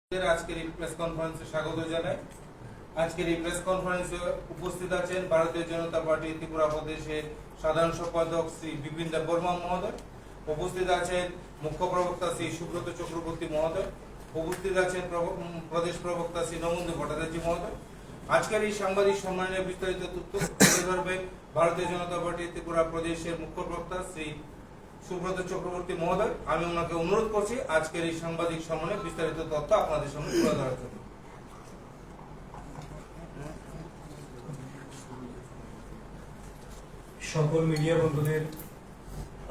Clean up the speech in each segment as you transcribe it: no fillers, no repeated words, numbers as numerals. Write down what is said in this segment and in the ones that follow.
আজকের এই প্রেস কনফারেন্সে স্বাগত জানাই। আজকের এই প্রেস কনফারেন্সে উপস্থিত আছেন ভারতীয় জনতা পার্টি ত্রিপুরা প্রদেশের সাধারণ সম্পাদক শ্রী বিপিন দেব বর্মা মহোদয়, উপস্থিত আছেন মুখ্য প্রবক্তা শ্রী সুব্রত চক্রবর্তী মহোদয়, উপস্থিত আছেন প্রদেশ প্রবক্তা শ্রী নমুন্দু ভট্টাচার্য মহোদয়। আজকের এই সাংবাদিক সম্মেলনের বিস্তারিত তথ্য তুলে ধরবে ভারতীয় জনতা পার্টি ত্রিপুরা প্রদেশের মুখ্য প্রবক্তা শ্রী সুব্রত চক্রবর্তী মহোদয়। আমি ওনাকে অনুরোধ করছি আজকের এই সাংবাদিক সম্মেলনে বিস্তারিত তথ্য আপনাদের সামনে তুলে ধরার জন্য। সকল মিডিয়া বন্ধুদের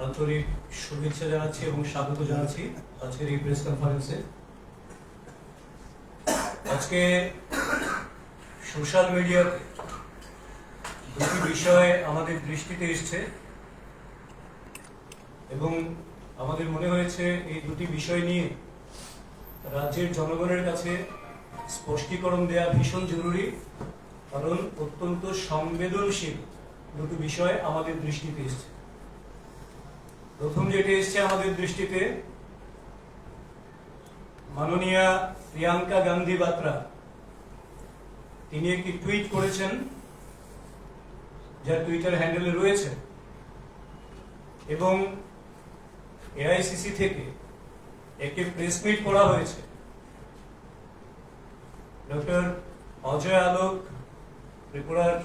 আন্তরিক শুভেচ্ছা জানাচ্ছি এবং স্বাগত জানাচ্ছি আজকের এই প্রেস কনফারেন্সে। আজকে সোশ্যাল মিডিয়ার দুটি বিষয় আমাদের দৃষ্টিতে এসছে এবং আমাদের মনে হয়েছে এই দুটি বিষয় নিয়ে রাজ্যের জনগণের কাছে স্পষ্টীকরণ দেওয়া ভীষণ জরুরি, কারণ অত্যন্ত সংবেদনশীল দুটো বিষয় আমাদের দৃষ্টিতে এসছে। প্রথম যেটা এসছে আমাদের দৃষ্টিতে, মাননীয়া প্রিয়াঙ্কা গান্ধী বাত্রা তিনি একটি টুইট করেছেন, যার টুইটার হ্যান্ডেলে রয়েছে, এবং এআইসিসি থেকে একটি প্রেস মিট করা হয়েছে। ডক্টর অজয় আলোক, ত্রিপুরার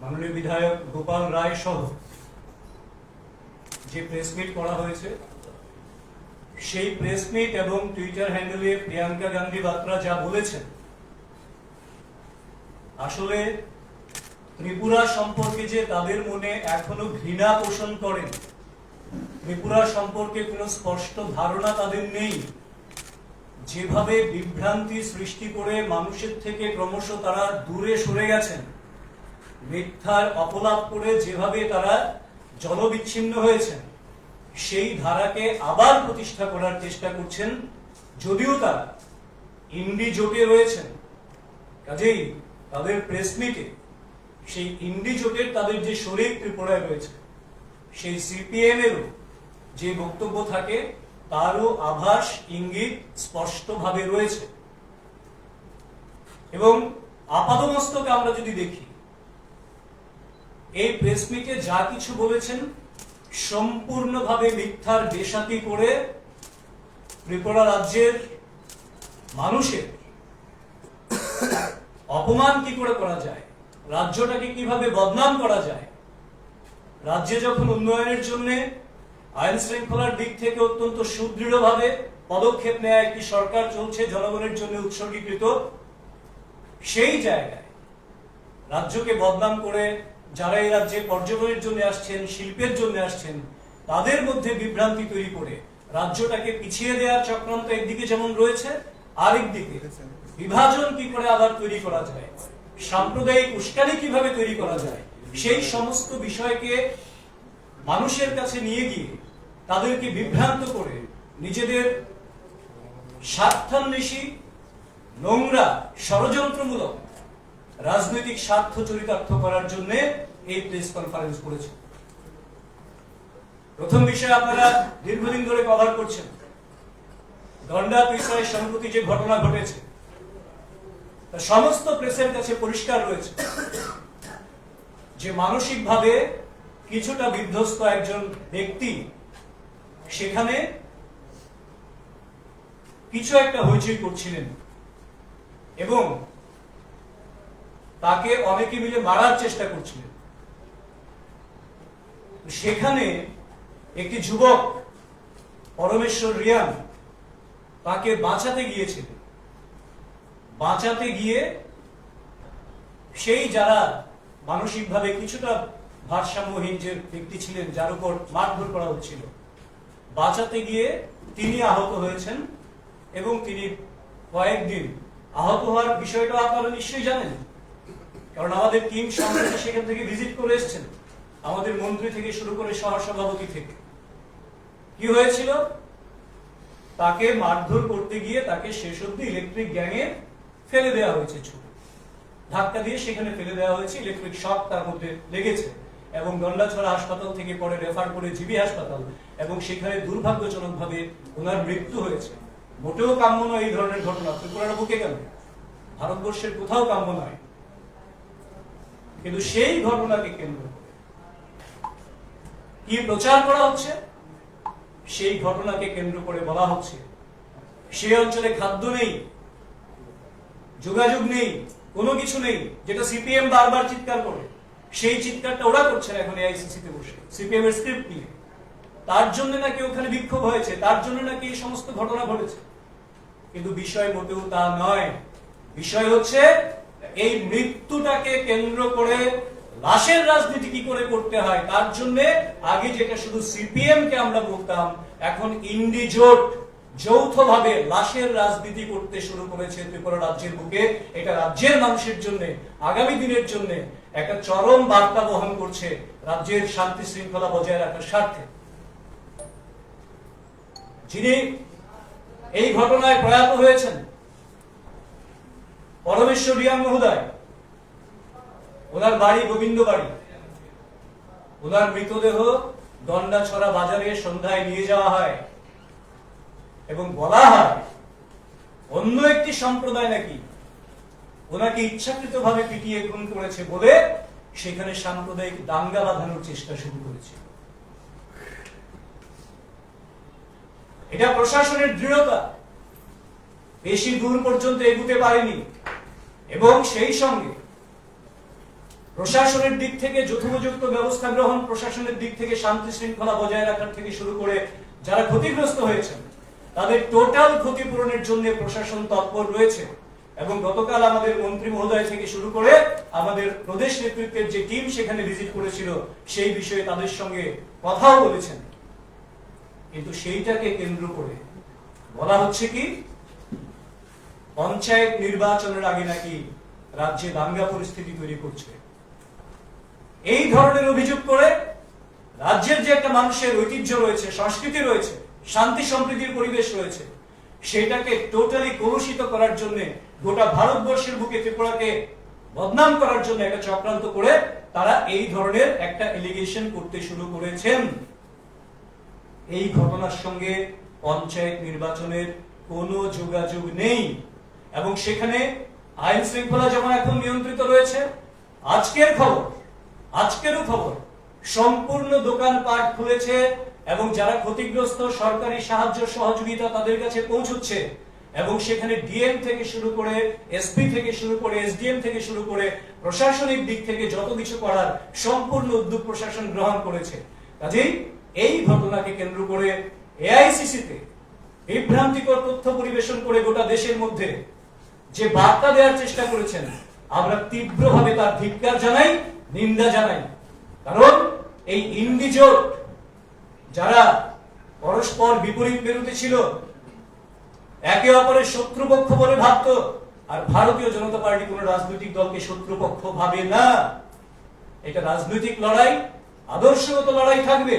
মাননীয় বিধায়ক গোপাল রায় সহ যে প্রেস মিট করা হয়েছে, সেই প্রেস মিট এবং টুইটার হ্যান্ডেলে প্রিয়াঙ্কা গান্ধী বাত্রা যা বলেছেন, আসলে ত্রিপুরা সম্পর্কে যে তাদের মনে এখনো ঘৃণা পোষণ করেন, ত্রিপুরা সম্পর্কে কোনো স্পষ্ট ধারণা তাদের নেই, যেভাবে বিভ্রান্তি সৃষ্টি করে মানুষের থেকে ক্রমশ তারা দূরে সরে গেছেন, মিথ্যার অপলাপ করে যেভাবে তারা জলবিচ্ছিন্ন হয়েছেন, সেই ধারাকে আবার প্রতিষ্ঠা করার চেষ্টা করছেন, যদিও তারা ইন্ডি জোটে রয়েছেন। কাজেই তাদের প্রেস মিটে সেই ইন্ডি জোটের তাদের যে শরিক ত্রিপুরায় রয়েছে, সেই সিপিএম এরও যে বক্তব্য থাকে তারও আভাস ইঙ্গিত স্পষ্টভাবে রয়েছে। এবং আপাতমস্তকে আমরা যদি দেখি, এই প্রেস মিটে যা কিছু বলেছেন সম্পূর্ণভাবে মিথ্যার বেসাতি করে ত্রিপুরা রাজ্যের মানুষের অপমান কি করে করা যায়, রাজ্যটাকে কিভাবে বদনাম করা যায়। রাজ্যে যখন উন্নয়নের জন্য আইন শৃঙ্খলার দিক থেকে অত্যন্ত সুদৃঢ়ভাবে পদক্ষেপ নেওয়া একটি সরকার চলছে, জনগণের জন্য উৎসর্গীকৃত, সেই জায়গায় রাজ্যকে বদনাম করে যারা এই রাজ্যে পর্যটনের জন্য আসছেন, শিল্পের জন্য আসছেন, তাদের মধ্যে বিভ্রান্তি তৈরি করে রাজ্যটাকে পিছিয়ে দেওয়ার চক্রান্ত একদিকে যেমন রয়েছে, আরেক দিকে বিভাজন কি করে আবার তৈরি করা যায়, সাম্প্রদায়িক উস্কানি কিভাবে তৈরি করা যায়, সেই সমস্ত বিষয়কে মানুষের কাছে নিয়ে গিয়ে তাদেরকে বিভ্রান্ত করে নিজেদের স্বার্থান্বেষী, নোংরা, ষড়যন্ত্রমূলক রাজনৈতিক স্বার্থ চরিতার্থ করার জন্য এই প্রেস কনফারেন্স করেছে। প্রথম বিষয় আপনারা দীর্ঘদিন ধরে কভার করছেন, গন্ডা পিসায় সম্প্রতি যে ঘটনা ঘটেছে, তা সমস্ত প্রেসের কাছে পরিষ্কার রয়েছে যে মানসিকভাবে কিছুটা বিধ্বস্ত একজন ব্যক্তি সেখানে কিছু একটা হইচই করছিলেন এবং তাকে অনেকে মিলে মারার চেষ্টা করছিলেন। সেখানে একটি যুবক পরমেশ্বর রিয়ান তাকে বাঁচাতে গিয়েছিলেন। বাঁচাতে গিয়ে সেই যারা মানসিকভাবে কিছুটা ভারসাম্যহীন যে ব্যক্তি ছিলেন, যার উপর মারধর করা হচ্ছিল, বাঁচাতে গিয়ে তিনি আহত হয়েছেন এবং তিনি কয়েকদিন আহত হওয়ার বিষয়টা আপনারা নিশ্চয়ই জানেন, কারণ আমাদের টিম সম্প্রতি সেখান থেকে ভিজিট করে এসেছেন, আমাদের মন্ত্রী থেকে শুরু করে সহসভাপতি থেকে। কি হয়েছিল? তাকে মারধর করতে গিয়ে তাকে শেষ অব্দি ইলেকট্রিক গ্যাংয়ে ফেলে দেওয়া হয়েছে, ছুটে ধাক্কা দিয়ে সেখানে ফেলে দেওয়া হয়েছে, ইলেকট্রিক শক তার মধ্যে লেগেছে এবং গন্ডাছড়া হাসপাতাল থেকে পরে রেফার করে জিবি হাসপাতাল, এবং সেখানে দুর্ভাগ্যজনকভাবে ওনার মৃত্যু হয়েছে। মোটেও কাম্য নয় এই ধরনের ঘটনা। ত্রিপুরার বুকে কেন, ভারতবর্ষের কোথাও কাম্য নয়। কিন্তু সেই ঘটনাকে কেন্দ্র করে কি প্রচার করা হচ্ছে, সেই ঘটনাকে কেন্দ্র করে বলা হচ্ছে সেই অঞ্চলে খাদ্য নেই, যোগাযোগ নেই, কোনো কিছু নেই, যেটা সিপিএম বারবার চিৎকার করে। সেই চিৎকারটা ওরা করছে এখন এআইসিসি তে বসে সিপিএম এর স্ক্রিপ্ট নিয়ে। তার জন্য নাকি ওখানে বিক্ষোভ হয়েছে, তার জন্য নাকি এই সমস্ত ঘটনা ঘটেছে। কিন্তু বিষয় মোটেও তা নয়। বিষয় হচ্ছে এই মৃত্যুটাকে কেন্দ্র করে লাশের রাজনীতি কি করে করতে হয়, তার জন্য আগে যেটা শুধু সিপিএম কে আমরা বলতাম, এখন ইন্ডি জোট যৌথভাবে লাশের রাজনীতি করতে শুরু করেছে ত্রিপুরা রাজ্যের বুকে। এটা রাজ্যের মানুষের জন্য, আগামী দিনের জন্য একটা চরম বার্তা বহন করছে রাজ্যের শান্তি শৃঙ্খলা বজায় রাখার স্বার্থে। যিনি এই ঘটনায় প্রয়াত হয়েছেন পরমেশ্বর রিয়াং মহোদয়, ওনার বাড়ি গোবিন্দ বাড়ি। ওনার মৃতদেহ দন্ডাছড়া বাজারে সন্ধ্যায় নিয়ে যাওয়া হয় এবং বলা হয় অন্য একটি সম্প্রদায় নাকি ওনাকে ইচ্ছাকৃতভাবে পিটিয়ে খুন করেছে বলে সেখানে সাম্প্রদায়িক দাঙ্গা বাঁধানোর চেষ্টা শুরু করেছে। এটা প্রশাসনের দৃঢ়তা বেশি দূর পর্যন্ত এগুতে পারেনি এবং সেই সঙ্গে প্রশাসনের দিক থেকে যথোপযুক্ত ব্যবস্থা গ্রহণ, প্রশাসনের দিক থেকে শান্তি শৃঙ্খলা বজায় রাখার থেকে শুরু করে যারা ক্ষতিগ্রস্ত হয়েছেন তাদের টোটাল ক্ষতিপূরণের জন্য প্রশাসন তৎপর রয়েছে। এবং গতকাল আমাদের মন্ত্রী মহোদয় থেকে শুরু করে আমাদের প্রদেশ নেতৃত্বের যে টিম সেখানে ভিজিট করেছিল সেই বিষয়ে তাদের সঙ্গে কথাও বলেছেন। কিন্তু সেইটাকে কেন্দ্র করে বলা হচ্ছে কি পঞ্চায়েত নির্বাচনের আগে নাকি রাজ্যে দাঙ্গা পরিস্থিতি তৈরি করছে। এই ধরনের অভিযোগ করে রাজ্যের যে একটা মানুষের ঐতিহ্য রয়েছে, সংস্কৃতি রয়েছে, শান্তি সম্প্রীতির পরিবেশ রয়েছে, সেটাকে টোটালি কলুষিত করার জন্য গোটা ভারতবর্ষের বুকে ত্রিপুরাকে বদনাম করার জন্য একটা চক্রান্ত করে তারা এই ধরনের একটা এলিগেশন করতে শুরু করেছেন। এই ঘটনার সঙ্গে পঞ্চায়েত নির্বাচনের কোনো যোগাযোগ নেই এবং সেখানে আইন শৃঙ্খলা যেমন এখন নিয়ন্ত্রিত রয়েছে। আজকেরও খবর সম্পূর্ণ দোকানপাট খুলেছে এবং যারা ক্ষতিগ্রস্ত সরকারি সাহায্য সহযোগিতা তাদের কাছে পৌঁছচ্ছে এবং সেখানে ডিএম থেকে শুরু করে এসপি থেকে শুরু করে এসডিএম থেকে শুরু করে প্রশাসনিক দিক থেকে যত কিছু করার সম্পূর্ণ উদ্যোগ প্রশাসন গ্রহণ করেছে। কাজেই এই ঘটনাকে কেন্দ্র করে এআইসিসি তে বিভ্রান্তিকর তথ্য পরিবেশন করে গোটা দেশের মধ্যে যে বার্তা দেওয়ার চেষ্টা করেছেন, আমরা তীব্রভাবে তার ধিক্কার জানাই, নিন্দা জানাই। কারণ এই ইন্ডি জোট যারা পরস্পর বিপরীত মেরুতে ছিল, একে অপরের শত্রুপক্ষ বলে ভাবত, আর ভারতীয় জনতা পার্টি কোন রাজনৈতিক দলকে শত্রুপক্ষ ভাবে না। এটা রাজনৈতিক লড়াই, আদর্শগত লড়াই থাকবে,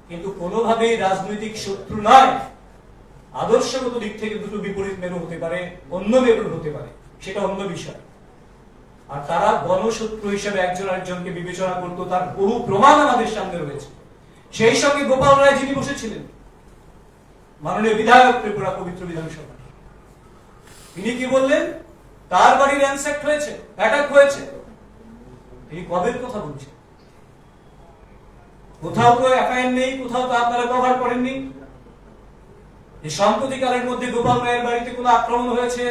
কিন্তু কোনোভাবেই রাজনৈতিক শত্রু নয়। আদর্শগত দিক থেকে দুটো বিপরীত মেরু হতে পারে, অন্য মেরু হতে পারে, সেটা অন্য বিষয়। আর তারা গণশত্রু হিসেবে একজন আরেকজনকে বিবেচনা করত, তার বহু প্রমাণ আমাদের সামনে রয়েছে। সেই সঙ্গে গোপাল রায় যিনি বসেছিলেন, মাননীয় বিধায়ক ত্রিপুরা পবিত্র বিধানসভা, তিনি কি বললেন? তার বাড়ি র্যানস্যাক হয়েছে, অ্যাটাক হয়েছে। তিনি কবের কথা বলছেন? কোথাও তো এফআইআর নেই, কোথাও তো আপনারা কভার করেননি। এই সাম্প্রতিককালের মধ্যে গোপাল রায়ের বাড়িতে কোনো আক্রমণ হয়েছে,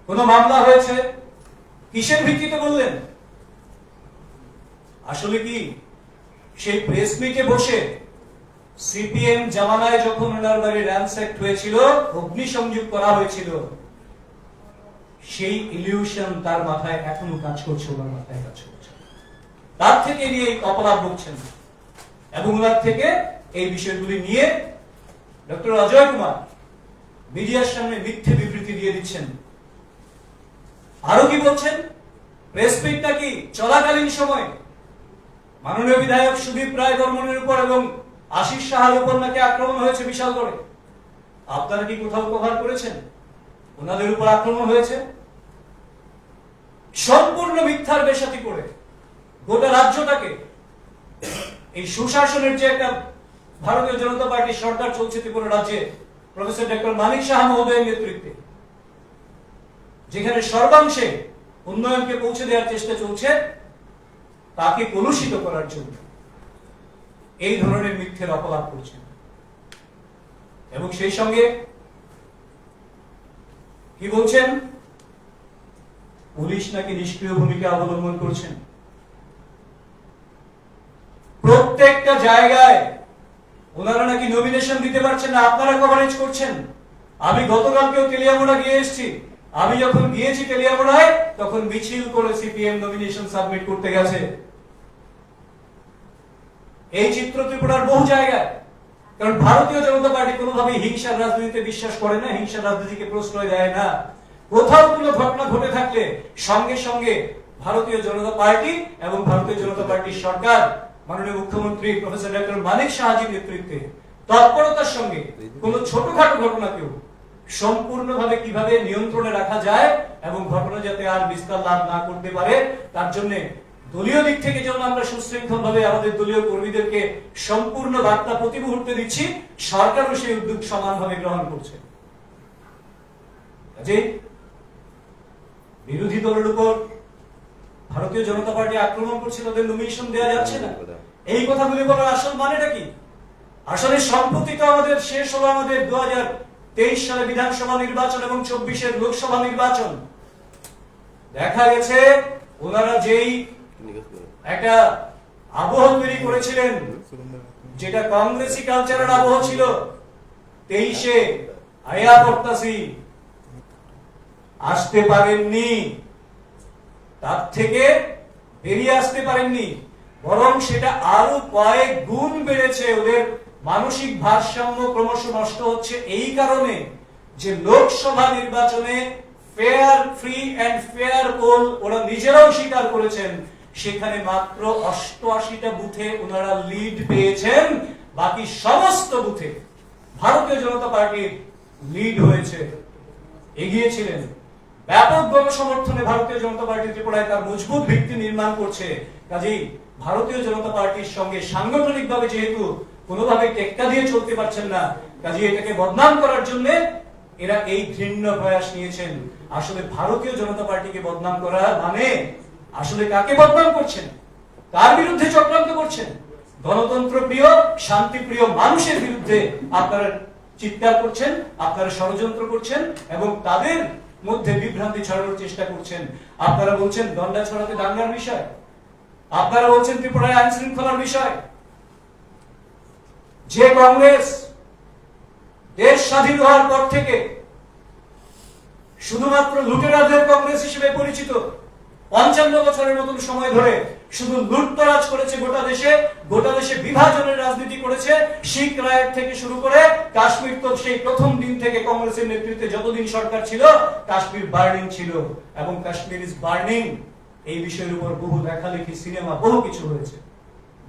কোনো মামলা হয়েছে, কিসের ভিত্তিতে বললেন? আসলে কি সেই প্রেস মিটে বসে সিপিএম জামানায় যখন ওনার বাড়ি র্যানস্যাক হয়েছিল, অগ্নিসংযোগ করা হয়েছিল, সেই ইলিউশন তার মাথায় এখনো কাজ করছে, ওনার মাথায় কাজ করছে। তার থেকে নিয়ে অপরাধ বকছেন এবং ওনার থেকে এই বিষয়গুলি নিয়ে ডক্টর অজয় কুমার মিডিয়ার সামনে মিথ্যে বিবৃতি দিয়ে দিচ্ছেন। আরো কি বলছেন? প্রেস মিটটা কি চলাকালীন সময় মাননীয় বিধায়ক সুদীপ রায় বর্মনের উপর এবং আশিস সাহার উপর নাকি আক্রমণ হয়েছে বিশাল করে। আপনারা কি কোথাও কভার করেছেন ওনাদের উপর আক্রমণ হয়েছে? সম্পূর্ণ মিথ্যার বেশাতি করে গোটা রাজ্যটাকে, এই সুশাসনের যে একটা ভারতীয় জনতা পার্টির সরকার চলছে ত্রিপুরা রাজ্যে, প্রফেসর ডক্টর মানিক সাহা মহোদয়ের নেতৃত্বে, যেখানে সর্বাংশে উন্নয়নকে পৌঁছে দেওয়ার চেষ্টা চলছে, তাকে কলুষিত করার জন্য এই ধরনের মিথ্যের অপলাপ করছেন। এবং সেই সঙ্গে কি বলছেন? পুলিশ নাকি নিষ্ক্রিয় ভূমিকা অবলম্বন করছেন। প্রত্যেকটা জায়গায় ওনারা নাকি নমিনেশন দিতে পারছেন না, আপনারা কভারেজ করছেন। আমি গতকালকেও তেলিয়ামুড়া গিয়ে এসেছি। আমি যখন গিয়েছি তেলিয়ামুড়ায়, তখন মিছিল করে সিপিএম নমিনেশন সাবমিট করতে গেছে। এই চিত্র ত্রিপুরার বহু জায়গায়। কারণ ভারতীয় জনতা পার্টি কোনোভাবেই হিংসার রাজনীতিতে বিশ্বাস করে না, হিংসার রাজনীতিকে প্রশ্রয় দেয় না। কোথাও কোনো ঘটনা ঘটে থাকলে সঙ্গে সঙ্গে ভারতীয় জনতা পার্টি এবং ভারতীয় জনতা পার্টির সরকার, মাননীয় মুখ্যমন্ত্রী প্রফেসর ডক্টর মানিক সাহাজির নেতৃত্বে তৎপরতার সঙ্গে কোন ছোটখাটো ঘটনাকেও সম্পূর্ণভাবে কিভাবে নিয়ন্ত্রণে রাখা যায় এবং ঘটনা যাতে আর বিস্তার লাভ না করতে পারে, তার জন্য দলীয় দিক থেকে যেমন আমরা সুশৃঙ্খল ভাবে আমাদের দলীয় কর্মীদেরকে সম্পূর্ণ বার্তা প্রতি মুহূর্তে দিচ্ছি, সরকারও সেই উদ্যোগ সমানভাবে গ্রহণ করছে। বিরোধী দলের উপর ভারতীয় জনতা পার্টি আক্রমণ করছে, তাদের নমিনেশন দেওয়া যাচ্ছে না, এই কথাগুলি বলার আসল মানেটা কি? আসলে সম্প্রতি তো আমাদের শেষ হলো আমাদের 2023 সালে বিধানসভা নির্বাচন এবং 24-এর লোকসভা নির্বাচন। দেখা গেছে ওনারা যেই একটা আবহ তৈরি করেছিলেন, যেটা কংগ্রেসি কালচারের আবহ ছিল, 23-এ আয়া পড়তাসি আসতে পারেননি, তার থেকে বেরিয়ে আসতে পারেননি, বরং সেটা আরো কয়েক গুণ বেড়েছে। ওদের মানসিক ভারসাম্য ক্রমশ নষ্ট হচ্ছে এই কারণে যে লোকসভা নির্বাচনে fair, free and fair poll ওরা নিজেরাও স্বীকার করেছেন, সেখানে মাত্র 88টা বুথে ওনারা লিড পেয়েছেন। বাকি সমস্ত বুথে ভারতীয় জনতা পার্টির লিড হয়েছে, এগিয়েছিলেন। ব্যাপক গণসমর্থনে ভারতীয় জনতা পার্টি ত্রিপুরায় তার মজবুত ভিত্তি নির্মাণ করছে। কাজেই ভারতীয় জনতা পার্টির সঙ্গে সাংগঠনিকভাবে যেহেতু কোনোভাবে টেক্কা দিয়ে চলতে পারছেন না, কাজেই এটাকে বদনাম করার জন্য এরা এই ঘৃণ্য প্রয়াস নিয়েছেন। আসলে ভারতীয় জনতা পার্টিকে বদনাম করা মানে আসলে কাকে বদনাম করছেন, কার বিরুদ্ধে চক্রান্ত করছেন? গণতন্ত্র প্রিয়, শান্তি প্রিয় মানুষের বিরুদ্ধে আপনারা চিৎকার করছেন, আপনারা ষড়যন্ত্র করছেন এবং তাদের মধ্যে বিভ্রান্তি ছড়ানোর চেষ্টা করছেন। আপনারা বলছেন দণ্ডা ছড়াতে দাঙ্গার বিষয়, আপনারা বলছেন ত্রিপুরায় আইন শৃঙ্খলার বিষয়। যে কংগ্রেস দেশ স্বাধীন হওয়ার পর থেকে শুধুমাত্র লুটেরাদের কংগ্রেস হিসেবে পরিচিত, 55 বছরের মতন সময় ধরে শুধু লুটতরাজ করেছে গোটা দেশে বিভাজনের রাজনীতি করেছে। শিখ রায়ের থেকে শুরু করে কাশ্মীর, তো সেই প্রথম দিন থেকে কংগ্রেসের নেতৃত্বে যতদিন সরকার ছিল, কাশ্মীর বার্নিং ছিল এবং কাশ্মীর ইজ বার্নিং এই বিষয়ের উপর বহু লেখালেখি, সিনেমা, বহু কিছু হয়েছে,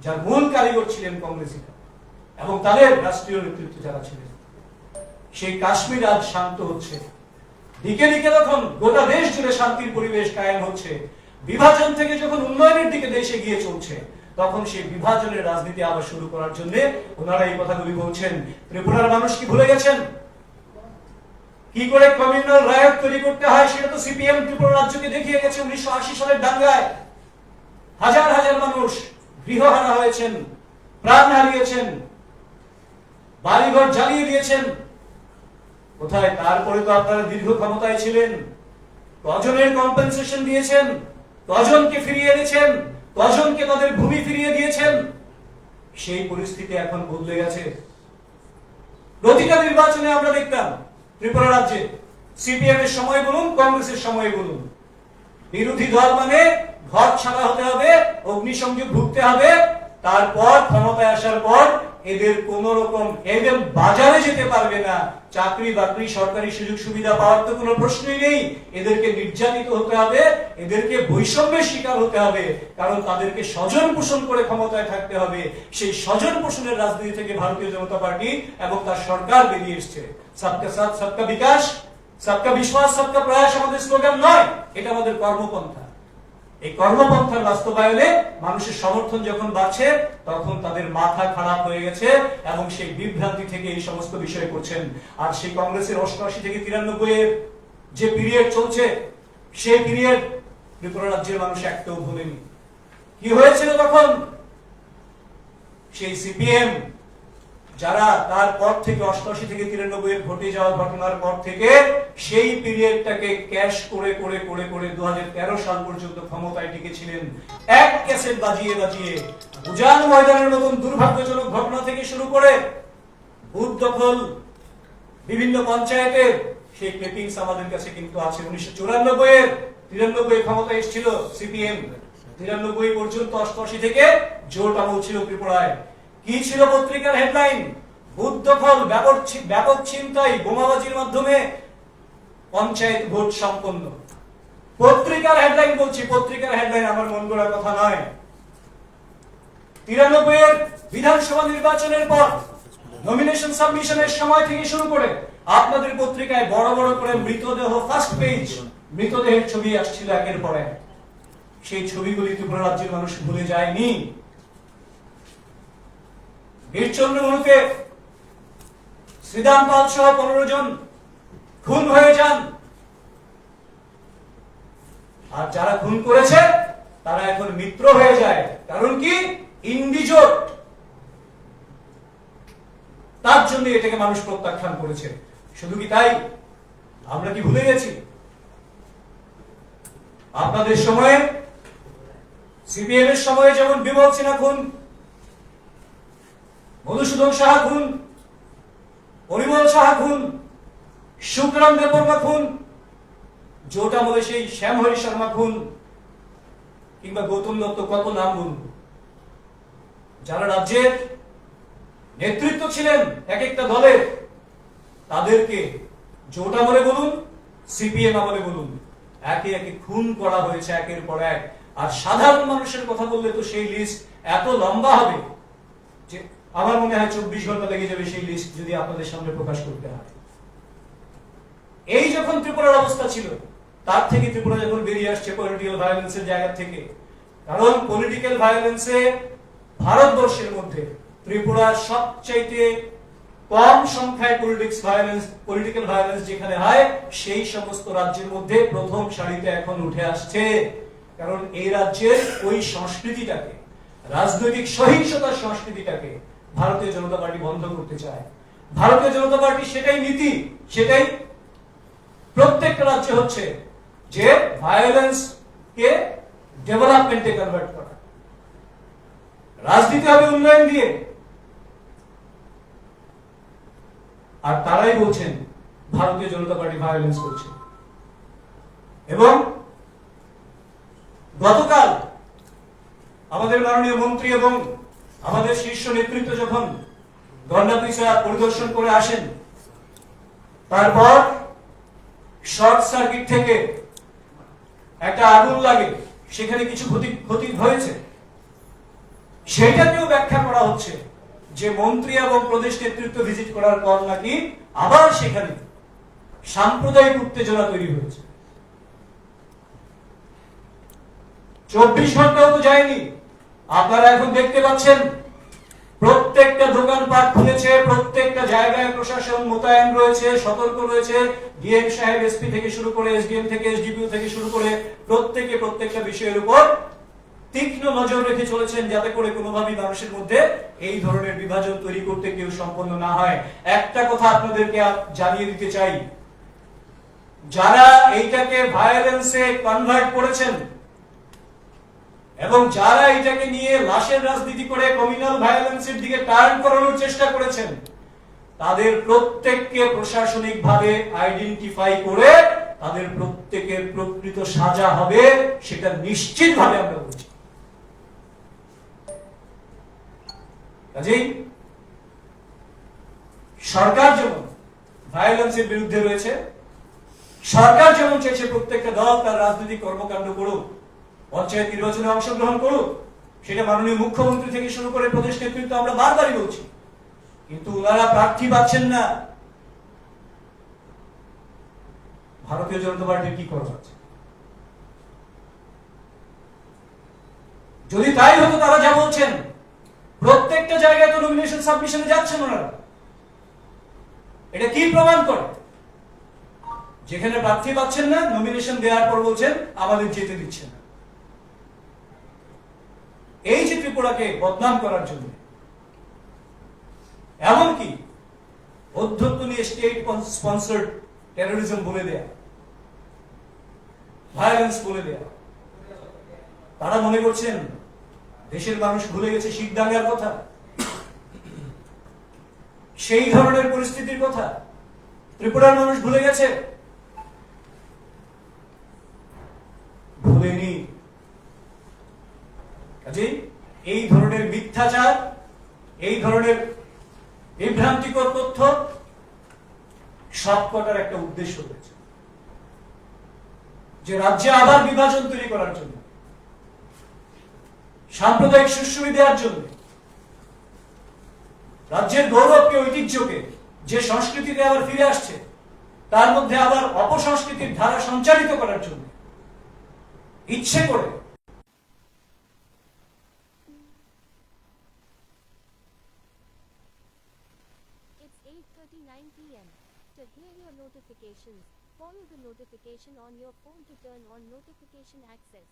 যার মূল কারিগর ছিলেন কংগ্রেসীরা এবং তাদের রাষ্ট্রীয় নেতৃত্ব যারা ছিলেন। সেই কাশ্মীর আজ শান্ত হচ্ছে, দিকে দিকে তখন গোটা দেশ জুড়ে শান্তির পরিবেশ কায়েম হচ্ছে। বিভাজন থেকে যখন উন্নয়নের দিকে দেশ এগিয়ে চলছে, তখন সেই বিভাজনের রাজনীতি আবার শুরু করার জন্য ওনারা এই কথাগুলি বলছেন। ত্রিপুরার মানুষ কি ভুলে গেছেন কি করে কমিউনাল রায়ত তৈরি করতে হয়? সেটা তো সিপিএম ত্রিপুরা রাজ্যকে দেখিয়ে গেছে। 1980 সালের দাঙ্গায় হাজার হাজার মানুষ গৃহহারা হয়েছেন, প্রাণ হারিয়েছেন, বাড়িঘর জ্বালিয়ে দিয়েছেন। কোথায়? তারপরে তো আপনারা দীর্ঘ ক্ষমতায় ছিলেন, কজনের কম্পেনসেশন দিয়েছেন, কজনকে ফিরিয়ে এনেছেন, কজনকে তাদের ভূমি ফিরিয়ে দিয়েছেন? সেই পরিস্থিতি এখন বদলে গেছে। প্রতিটা নির্বাচনে আমরা দেখতাম ত্রিপুরা রাজ্যে সিপিএম এর সময় বলুন, কংগ্রেসের সময় বলুন, বিরোধী দল মানে ঘর ছাড়া হতে হবে, অগ্নিসংযোগ ভুগতে হবে, তারপর ক্ষমতায় আসার পর এদের কোন রকম, এদের বাজারে যেতে পারবে না, চাকরি বাকরি সরকারি সুযোগ সুবিধা পাওয়ার তো কোনো প্রশ্নই নেই। এদেরকে নির্যাতিত হতে হবে, এদেরকে বৈষম্যের শিকার হতে হবে, কারণ তাদেরকে স্বজন পোষণ করে ক্ষমতায় থাকতে হবে। সেই স্বজন পোষণের রাজনীতি থেকে ভারতীয় জনতা পার্টি এবং তার সরকার বেরিয়ে এসছে। সবকা সাথ সবকা বিকাশ, সবকা বিশ্বাস, সবকা প্রয়াস আমাদের স্লোগান নয়, এটা আমাদের কর্মপন্থা। এই কর্মপন্থার বাস্তবায়নে মানুষের সমর্থন যখন বাড়ছে তখন তাদের মাথা খারাপ হয়ে গেছে এবং সেই বিভ্রান্তি থেকে এই সমস্ত বিষয় করছেন। আর সেই কংগ্রেসের 88 থেকে 93 এর যে পিরিয়ড চলছে সেই পিরিয়ড ত্রিপুরা রাজ্যের মানুষ একটাও ভুলেনি। কি হয়েছিল তখন? সেই সিপিএম যারা তার পর থেকে 88 থেকে 93 এর ঘটে যাওয়া ঘটনার পর থেকে সেই পিরিয়ডটাকে ক্যাশ করে করে করে করে 2013 সাল পর্যন্ত ক্ষমতায় টিকেছিলেন। এক ক্যাসেট বাজিয়ে বাজিয়ে উজান ময়দানের মতন দুর্ভাগ্যজনক ঘটনা থেকে শুরু করে বুথ দখল, বিভিন্ন পঞ্চায়েতের সেই ক্লিপিংস আমাদের কাছে কিন্তু আছে। 1994 এর 93 ক্ষমতায় এসেছিল সিপিএম, 93 পর্যন্ত 88 থেকে জোট আমল ছিল ত্রিপুরায়। কি ছিল পত্রিকার হেডলাইন? বুথ দখল, ব্যাপক ছিনতাই, বোমাবাজির মাধ্যমে পঞ্চায়েত ভোট সম্পন্ন। পত্রিকার হেডলাইন বলছি, পত্রিকার হেডলাইন, আমার মন গড়া কথা নয়। 93 এর বিধানসভা নির্বাচনের পর নমিনেশন সাবমিশনের সময় থেকে শুরু করে আপনাদের পত্রিকায় বড় বড় করে মৃতদেহ, ফার্স্ট পেজ মৃতদেহের ছবি আসছিল একের পর এক। সেই ছবিগুলি ত্রিপুরা রাজ্যের মানুষ ভুলে যায়নি। বীরচন্দ্রমুড়ুতে শ্রীদাম পাল সহ 15 জন খুন হয়ে যান, আর যারা খুন করেছে তারা এখন মিত্র হয়ে যায়। কারণ কি? ইন্ডিজোট। তার জন্য এটাকে মানুষ প্রত্যাখ্যান করেছে। শুধু কি তাই? আমরা কি ভুলে গেছি? আপনাদের সময়ে, সিপিএম এর সময়ে যেমন বিমল সিনহা খুন, মধুসূদন সাহা খুন, পরিমল সাহা খুন, সুখরাম দেববর্মা খুন, জোট আমলে সেই শ্যামহরি শর্মা খুন, কিংবা গৌতম দত্ত, কত নাম বলুন, যারা রাজ্যের নেতৃত্ব ছিলেন এক একটা দলের, তাদেরকে জোট আমলে বলুন, সিপিএম আমলে বলুন, একে একে খুন করা হয়েছে একের পর এক। আর সাধারণ মানুষের কথা বললে তো সেই লিস্ট এত লম্বা হবে যে আমার মনে হয় 24 ঘন্টা লেগে যাবে সেই লিস্ট যদি আপনাদের সামনে প্রকাশ করতে হয়। এই যখন ত্রিপুরার অবস্থা ছিল, তার থেকে ত্রিপুরা যখন বেরিয়ে আসছে পলিটিক্যাল ভায়োলেন্সের জায়গা থেকে, কারণ পলিটিক্যাল ভায়োলেন্সে ভারতবর্ষের মধ্যে ত্রিপুরার সবচাইতে কম সংখ্যায় পলিটিক্যাল ভায়োলেন্স যেখানে হয়, সেই সমস্ত রাজ্যের মধ্যে প্রথম সারিতে এখন উঠে আসছে। কারণ এই রাজ্যের ওই সংস্কৃতিটাকে, রাজনৈতিক সহিংসতার সংস্কৃতিটাকে ভারতীয় জনতা পার্টি বন্ধ করতে চায়। ভারতীয় জনতা পার্টি সেটাই নীতি, সেটাই প্রত্যেকটা রাজ্যে হচ্ছে যে ভায়োলেন্স কে ডেভেলপমেন্টে কনভার্ট করা। রাজনীতি হবে উন্নয়ন দিয়ে। আর তারাই বলছেন ভারতীয় জনতা পার্টি ভায়োলেন্স করছে। এবং গতকাল আমাদের মাননীয় মন্ত্রী এবং আমাদের শীর্ষ নেতৃত্ব যখন গন্ডাপিসা পরিদর্শন করে আসেন, তারপর শর্ট সার্কিট থেকে একটা আগুন লাগে, সেখানে কিছু ক্ষতি হয়েছে, সেটাকেও ব্যাখ্যা করা হচ্ছে যে মন্ত্রী এবং প্রদেশ নেতৃত্ব ভিজিট করার পর নাকি আবার সেখানে সাম্প্রদায়িক উত্তেজনা তৈরি হয়েছে। 24 ঘন্টাও তো যায়নি। আপনারা এখন দেখতে পাচ্ছেন প্রত্যেকটা দোকানপাট খুলেছে, প্রত্যেকটা জায়গায় প্রশাসন মোতায়েন রয়েছে, সতর্ক রয়েছে। ডিএম সাহেব, এসপি থেকে শুরু করে, এসডিএম থেকে এসডিপিও থেকে শুরু করে প্রত্যেকটা বিষয়ের উপর তীক্ষ্ণ নজর রেখে চলেছেন, যাতে করে কোনোভাবেই মানুষের মধ্যে এই ধরনের বিভাজন তৈরি করতে কেউ সম্পন্ন না হয়। একটা কথা আপনাদেরকে জানিয়ে দিতে চাই, যারা এইটাকে ভায়োলেন্সে কনভার্ট করেছেন এবং যারা এটাকে নিয়ে লাশের রাজনীতি করে কমিউনাল ভায়োলেন্সের দিকে টার্ন করানোর চেষ্টা করেছেন, তাদের প্রত্যেককে প্রশাসনিকভাবে আইডেন্টিফাই করে তাদের প্রত্যেকের প্রকৃত সাজা হবে, সেটা নিশ্চিতভাবে আমরা বলছি। কাজেই সরকার যেমন ভায়োলেন্সের বিরুদ্ধে রয়েছে, সরকার যেমন চাইছে প্রত্যেকটা দল তার রাজনৈতিক কর্মকাণ্ড করুক, পঞ্চায়েত নির্বাচনে অংশগ্রহণ করুক, সেটা মাননীয় মুখ্যমন্ত্রী থেকে শুরু করে প্রদেশ নেতৃত্ব আমরা বারবারই বলছি, কিন্তু ওনারা প্রার্থী পাচ্ছেন না। ভারতীয় জনতা পার্টির কি করা হচ্ছে? যদি তাই হতো, তারা যা বলছেন প্রত্যেকটা জায়গায় তো নমিনেশন সাবমিশনে যাচ্ছেন ওনারা, এটা কি প্রমাণ করে? যেখানে প্রার্থী পাচ্ছেন না, নমিনেশন দেওয়ার পর বলছেন আমাদের যেতে দিচ্ছে না। এই যে ত্রিপুরাকে বদনাম করার জন্য, এমনকি অধ্যত্ত নিয়ে স্টেট স্পন্সর্ড টেরোরিজম বলে দেয়া, ভায়োলেন্স বলে দেয়া, তারা মনে করছেন দেশের মানুষ ভুলে গেছে শিখ দাঙ্গার কথা, সেই ধরনের পরিস্থিতির কথা ত্রিপুরার মানুষ ভুলে গেছে? ভুলেনি। কাজেই এই ধরনের মিথ্যাচার, এই ধরনের বিভ্রান্তিকর তথ্য সবকটার একটা উদ্দেশ্য রয়েছে, যে রাজ্যে আবার বিভাজন তৈরি করার জন্য, সাম্প্রদায়িক সুশ্রুতি দেওয়ার জন্য, রাজ্যের গৌরবকে, ঐতিহ্যকে, যে সংস্কৃতিতে আবার ফিরে আসছে তার মধ্যে আবার অপসংস্কৃতির ধারা সঞ্চারিত করার জন্য ইচ্ছে করে It's 8:39 p.m. To hear your notifications, follow the notification on your phone to turn on notification access.